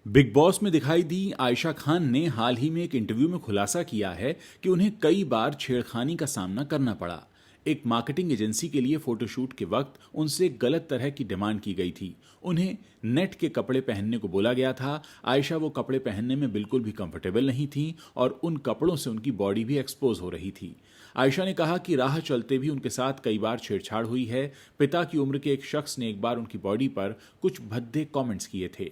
Big boss में दिखाई दी आयशा खान ने हाल ही में एक इंटरव्यू में खुलासा किया है कि उन्हें कई बार छेड़खानी का सामना करना पड़ा। एक मार्केटिंग एजेंसी के लिए फोटोशूट के वक्त उनसे गलत तरह की डिमांड की गई थी। उन्हें नेट के कपड़े पहनने को बोला गया था। आयशा वो कपड़े पहनने में बिल्कुल भी कंफर्टेबल नहीं थी और उन कपड़ों से उनकी बॉडी भी एक्सपोज हो रही थी। आयशा ने कहा कि राह चलते भी उनके साथ कई बार छेड़छाड़ हुई है। पिता की उम्र के एक शख्स ने एक बार उनकी बॉडी पर कुछ भद्दे कमेंट्स किए थे।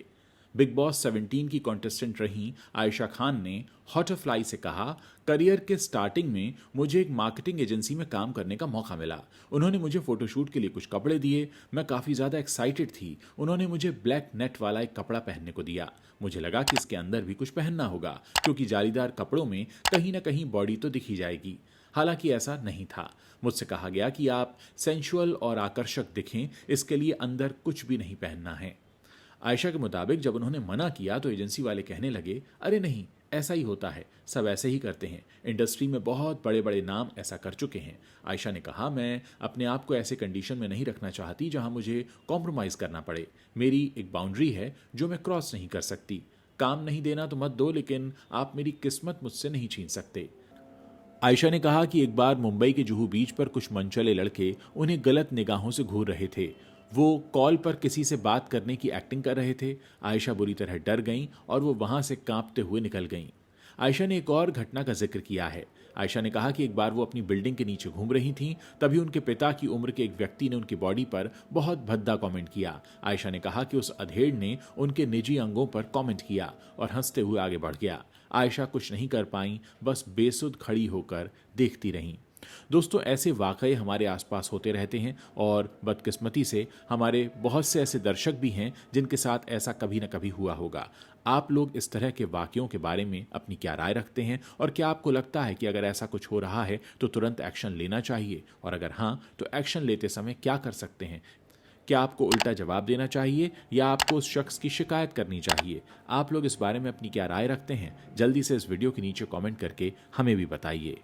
बिग बॉस 17 की कॉन्टेस्टेंट रही आयशा खान ने हॉटरफ्लाई से कहा, करियर के स्टार्टिंग में मुझे एक मार्केटिंग एजेंसी में काम करने का मौका मिला। उन्होंने मुझे फोटोशूट के लिए कुछ कपड़े दिए। मैं काफ़ी ज़्यादा एक्साइटेड थी। उन्होंने मुझे ब्लैक नेट वाला एक कपड़ा पहनने को दिया। मुझे लगा कि इसके अंदर भी कुछ पहनना होगा क्योंकि जालीदार कपड़ों में कहीं ना कहीं बॉडी तो दिखी जाएगी। हालांकि ऐसा नहीं था। मुझसे कहा गया कि आप सेंशुअल और आकर्षक दिखें, इसके लिए अंदर कुछ भी नहीं पहनना है। आयशा के मुताबिक जब उन्होंने मना किया तो एजेंसी वाले कहने लगे, अरे नहीं, ऐसा ही होता है, सब ऐसे ही करते हैं, इंडस्ट्री में बहुत बड़े बड़े नाम ऐसा कर चुके हैं। आयशा ने कहा, मैं अपने आप को ऐसे कंडीशन में नहीं रखना चाहती जहां मुझे कॉम्प्रोमाइज़ करना पड़े। मेरी एक बाउंड्री है जो मैं क्रॉस नहीं कर सकती। काम नहीं देना तो मत दो, लेकिन आप मेरी किस्मत मुझसे नहीं छीन सकते। आयशा ने कहा कि एक बार मुंबई के जुहू बीच पर कुछ मनचले लड़के उन्हें गलत निगाहों से घूर रहे थे। वो कॉल पर किसी से बात करने की एक्टिंग कर रहे थे। आयशा बुरी तरह डर गईं और वो वहां से कांपते हुए निकल गईं। आयशा ने एक और घटना का जिक्र किया है। आयशा ने कहा कि एक बार वो अपनी बिल्डिंग के नीचे घूम रही थीं, तभी उनके पिता की उम्र के एक व्यक्ति ने उनकी बॉडी पर बहुत भद्दा कमेंट किया। आयशा ने कहा कि उस अधेड़ ने उनके निजी अंगों पर कमेंट किया और हंसते हुए आगे बढ़ गया। आयशा कुछ नहीं कर पाई, बस बेसुध खड़ी होकर देखती रहीं। दोस्तों, ऐसे वाकये हमारे आसपास होते रहते हैं और बदकिस्मती से हमारे बहुत से ऐसे दर्शक भी हैं जिनके साथ ऐसा कभी ना कभी हुआ होगा। आप लोग इस तरह के वाकयों के बारे में अपनी क्या राय रखते हैं और क्या आपको लगता है कि अगर ऐसा कुछ हो रहा है तो तुरंत एक्शन लेना चाहिए, और अगर हाँ तो एक्शन लेते समय क्या कर सकते हैं? क्या आपको उल्टा जवाब देना चाहिए या आपको उस शख्स की शिकायत करनी चाहिए? आप लोग इस बारे में अपनी क्या राय रखते हैं? जल्दी से इस वीडियो के नीचे कमेंट करके हमें भी बताइए।